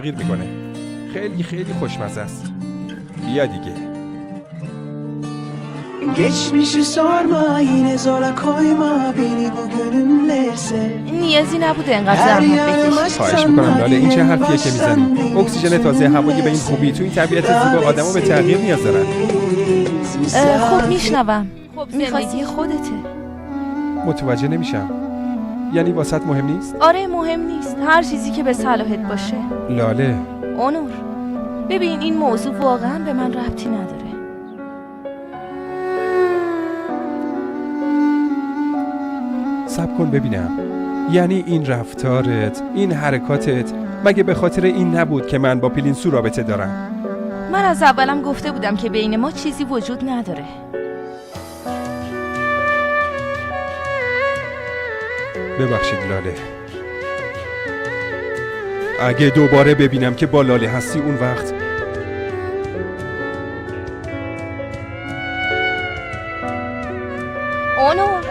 تغییر میکنه. خیلی خیلی خوشمزه است. بیا دیگه. Geçmişi sorma yine zora koyma beni bugünümle sev. نیازی نبوده انقدر زحمت بکشی. خواهش میکنم لاله، این چه حرفیه که میزنی؟ اکسیژن تازه هوایی به این خوبی تو این طبیعت زیبا آدمو به تغییر نیاز دارن. خب میشنوم. میخواستی خودته. متوجه نمیشم. یعنی واسط مهم نیست؟ آره مهم نیست، هر چیزی که به صلاحت باشه. لاله اونور ببین این موضوع واقعا به من ربطی نداره. صبر کن ببینم. یعنی این رفتارت، این حرکاتت مگه به خاطر این نبود که من با پیلینسو رابطه دارم؟ من از اولم گفته بودم که بین ما چیزی وجود نداره. ببخشید لاله. اگه دوباره ببینم که با لاله هستی اون وقت اونور